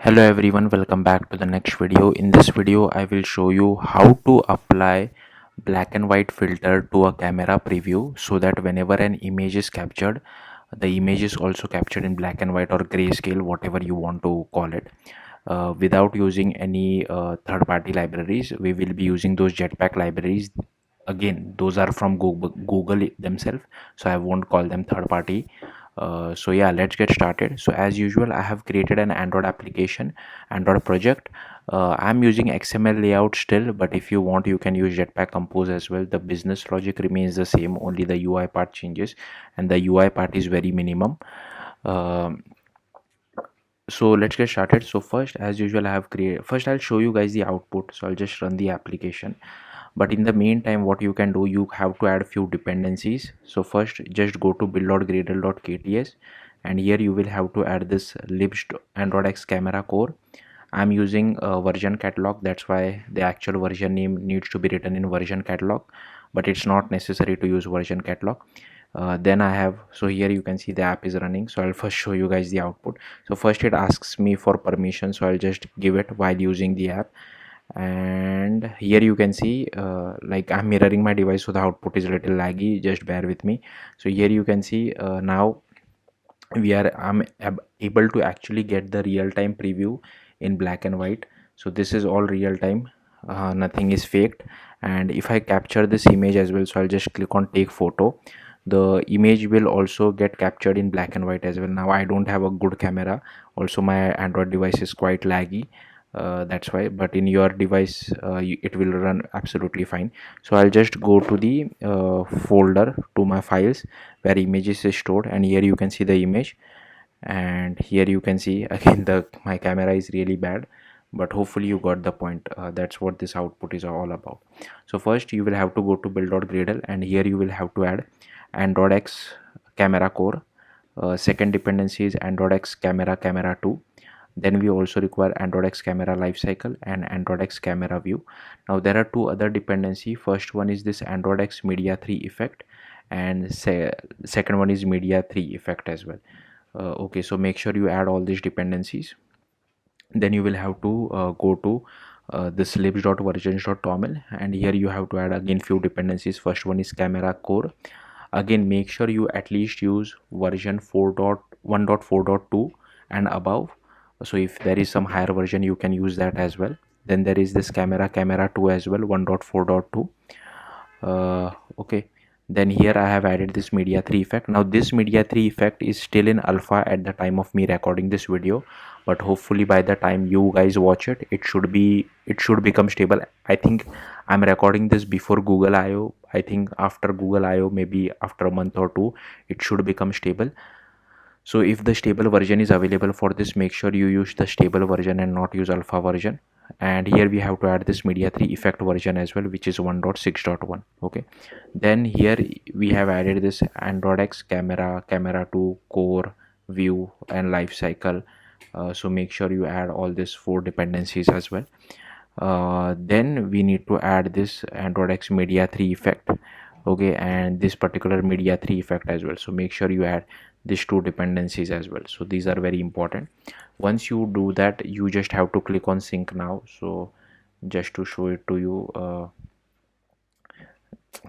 Hello everyone, welcome back to the next video. In this video I will show you how to apply black and white filter to a camera preview so that whenever an image is captured, the image is also captured in black and white or grayscale, whatever you want to call it. Without using any third-party libraries, we will be using those Jetpack libraries. Again, those are from Google themselves, so I won't call them third-party. So yeah, let's get started. So as usual, I have created an Android application, Android project. I'm using XML layout still, but if you want, you can use Jetpack Compose as well. The business logic remains the same, only the UI part changes, and the UI part is very minimum. So let's get started. So first, as usual, I have created, first I'll show you guys the output. So I'll just run the application, but in the meantime, what you can do, you have to add a few dependencies. So first, just go to build.gradle.kts, and here you will have to add this libs Android X camera core. I'm using a version catalog, that's why the actual version name needs to be written in version catalog, but it's not necessary to use version catalog. Then I have, so here you can see the app is running. So I'll first show you guys the output. So first it asks me for permission, so I'll just give it while using the app. And here you can see like I'm mirroring my device, so the output is a little laggy, just bear with me. So here you can see now I'm able to actually get the real-time preview in black and white. So this is all real time, nothing is faked. And if I capture this image as well, so I'll just click on take photo, the image will also get captured in black and white as well. Now I don't have a good camera, also my Android device is quite laggy, that's why, but in your device it will run absolutely fine. So I'll just go to the folder to my files where images is stored, and here you can see the image. And here you can see again my camera is really bad, but hopefully you got the point. That's what this output is all about. So first you will have to go to build.gradle, and here you will have to add Android X camera core. Second dependency is Android X camera 2. Then we also require Android X camera lifecycle and Android X camera view. Now there are two other dependency. First one is this Android X media 3 effect, and second one is media 3 effect as well. Okay, so make sure you add all these dependencies. Then you will have to go to this libs.versions.toml, and here you have to add again few dependencies. First one is camera core. Again, make sure you at least use version 4.1.4.2 and above. So if there is some higher version, you can use that as well. Then there is this camera 2 as well, 1.4.2. Okay, then here I have added this media 3 effect. Now this media 3 effect is still in alpha at the time of me recording this video, but hopefully by the time you guys watch it, it should become stable. I think I'm recording this before Google I/O. I think after Google I/O, maybe after a month or two, it should become stable. So if the stable version is available for this, make sure you use the stable version and not use alpha version. And here we have to add this media 3 effect version as well, which is 1.6.1. okay, then here we have added this Android X camera 2 core view and life cycle. So make sure you add all these four dependencies as well. Then we need to add this Android X media 3 effect, okay, and this particular media 3 effect as well. So make sure you add these two dependencies as well. So these are very important. Once you do that, you just have to click on sync now. So just to show it to you,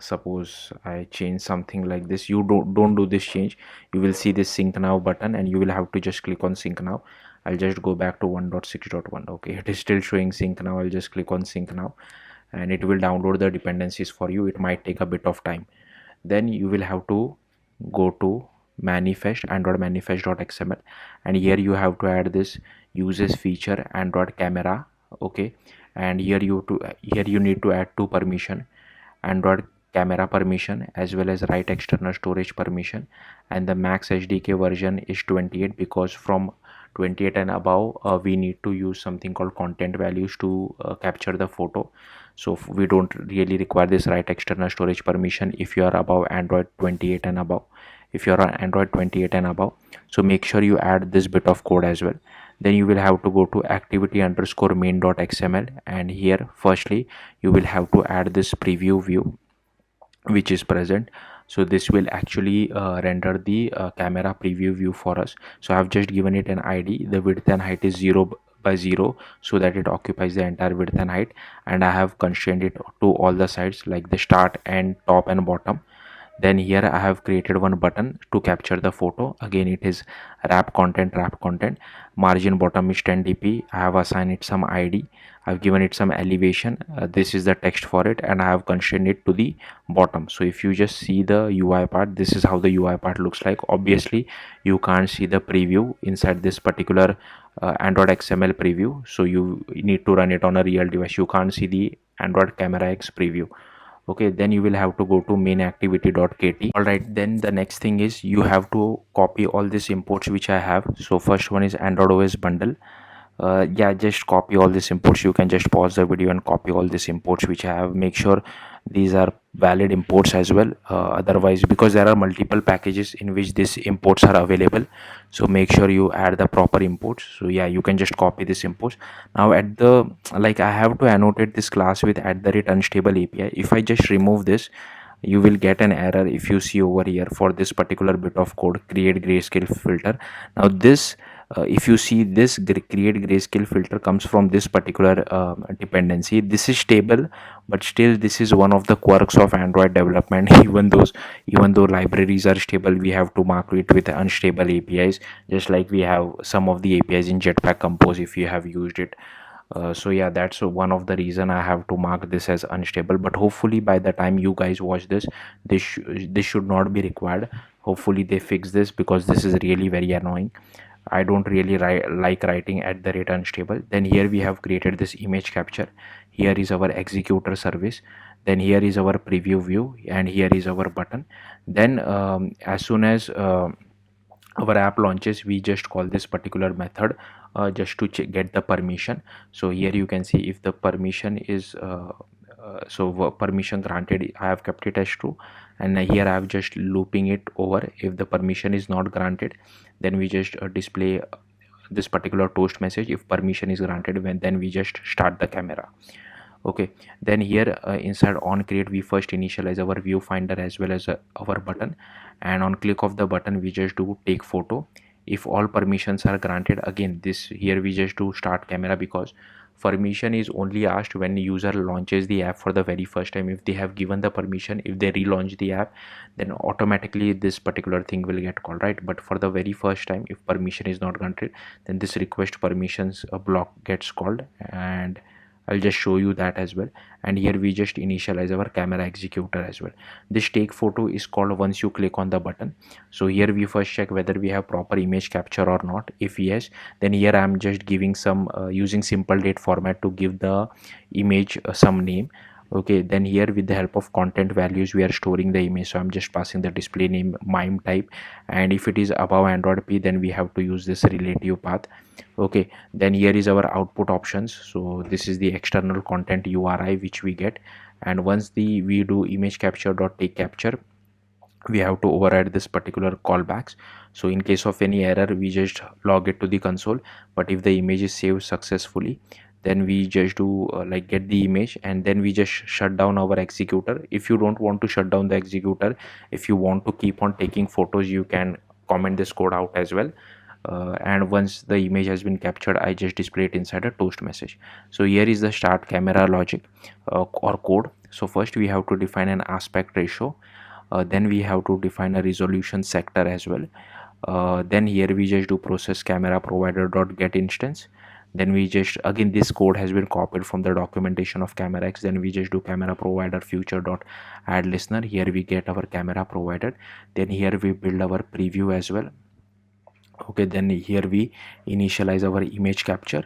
suppose I change something like this, you don't do this change, you will see this sync now button, and you will have to just click on sync now. I'll just go back to 1.6.1. okay, it is still showing sync now. I'll just click on sync now, and it will download the dependencies for you. It might take a bit of time. Then you will have to go to manifest, Android manifest.xml, and here you have to add this uses feature Android camera. okay, and here you need to add two permission, Android camera permission as well as write external storage permission, and the max HDK version is 28, because from 28 and above we need to use something called content values to capture the photo. So we don't really require this write external storage permission if you are above Android 28 and above, if you are on Android 28 and above. So make sure you add this bit of code as well. Then you will have to go to activity underscore main.xml, and here firstly you will have to add this preview view which is present. So this will actually render the camera preview view for us. So I have just given it an ID. The width and height is 0 by 0 so that it occupies the entire width and height, and I have constrained it to all the sides like the start and top and bottom. Then here I have created one button to capture the photo. Again, it is wrap content. Margin bottom is 10 dp. I have assigned it some id. I've given it some elevation. This is the text for it, and I have constrained it to the bottom. So if you just see the UI part, this is how the UI part looks like. Obviously you can't see the preview inside this particular Android XML preview, so you need to run it on a real device. You can't see the Android CameraX preview. Okay, then you will have to go to main activity.kt. All right, then the next thing is you have to copy all these imports which I have. So first one is Android OS bundle. Yeah, just copy all these imports. You can just pause the video and copy all these imports which I have. Make sure these are valid imports as well, otherwise, because there are multiple packages in which these imports are available, so make sure you add the proper imports. So yeah, you can just copy this imports. Now at the, like, I have to annotate this class with @unstable API. If I just remove this, you will get an error. If you see over here for this particular bit of code, create grayscale filter. Now this, if you see this create grayscale filter comes from this particular dependency. This is stable, but still this is one of the quirks of Android development. Even though libraries are stable, we have to mark it with unstable APIs, just like we have some of the APIs in Jetpack Compose if you have used it. So yeah, that's one of the reason I have to mark this as unstable. But hopefully by the time you guys watch this, this should not be required. Hopefully they fix this, because this is really very annoying. I don't really like writing @unstable. Then here we have created this image capture. Here is our executor service. Then here is our preview view, and here is our button. Then as soon as our app launches, we just call this particular method just to get the permission. So here you can see if the permission is permission granted, I have kept it as true, and here I have just looping it over. If the permission is not granted, then we just display this particular toast message. If permission is granted, then we just start the camera. Okay, then here inside on create, we first initialize our viewfinder as well as our button, and on click of the button we just do take photo. If all permissions are granted, again this here we just do start camera, because permission is only asked when user launches the app for the very first time. If they have given the permission, if they relaunch the app, then automatically this particular thing will get called, right? But for the very first time, if permission is not granted, then this request permissions block gets called, and I'll just show you that as well. And here we just initialize our camera executor as well. This take photo is called once you click on the button. So here we first check whether we have proper image capture or not. If yes, then here I'm just giving some using simple date format to give the image some name. Okay, then here with the help of content values we are storing the image. So I'm just passing the display name mime type, and if it is above Android P, then we have to use this relative path. Okay, then here is our output options. So this is the external content URI which we get, and once we do image capture dot take capture, we have to override this particular callbacks. So in case of any error, we just log it to the console. But if the image is saved successfully, then we just do like get the image, and then we just shut down our executor. If you don't want to shut down the executor, if you want to keep on taking photos, you can comment this code out as well. And once the image has been captured, I just display it inside a toast message. So here is the start camera logic or code. So first we have to define an aspect ratio. Then we have to define a resolution sector as well. Then here we just do process camera provider dot get instance. Then we just, again this code has been copied from the documentation of CameraX. Then we just do camera provider future dot add listener. Here we get our camera provider. Then here we build our preview as well. Okay, then here we initialize our image capture.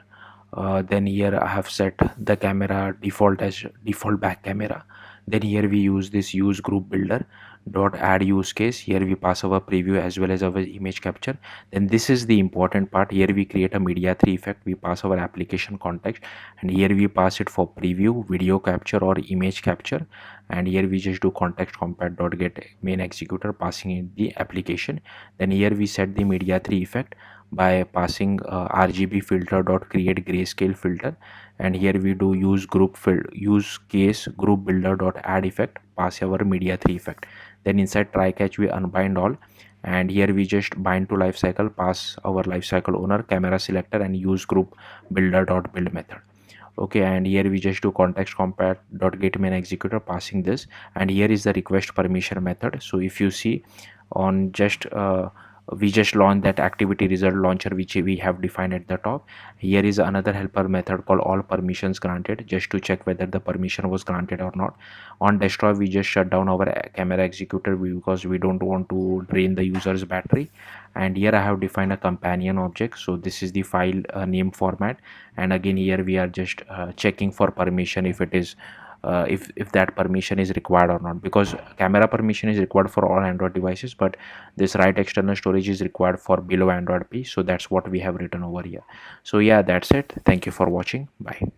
Then here I have set the camera default as default back camera. Then here we use this use group builder dot add use case. Here we pass our preview as well as our image capture. Then this is the important part. Here we create a media 3 effect. We pass our application context, and here we pass it for preview, video capture or image capture. And here we just do context compat dot get main executor, passing in the application. Then here we set the media 3 effect by passing RGB filter dot create grayscale filter. And here we do use case group builder dot add effect, pass our media 3 effect. Then inside try catch we unbind all, and here we just bind to lifecycle, pass our lifecycle owner, camera selector, and use group builder dot build method. Okay, and here we just do context compat dot get main executor, passing this, and here is the request permission method. So if you see on just we just launched that activity result launcher which we have defined at the top. Here is another helper method called all permissions granted, just to check whether the permission was granted or not. On destroy, we just shut down our camera executor because we don't want to drain the user's battery. And here I have defined a companion object, so this is the file name format. And again here we are just checking for permission if it is if that permission is required or not, because camera permission is required for all Android devices, but this write external storage is required for below Android P. So that's what we have written over here. So yeah, that's it. Thank you for watching. Bye.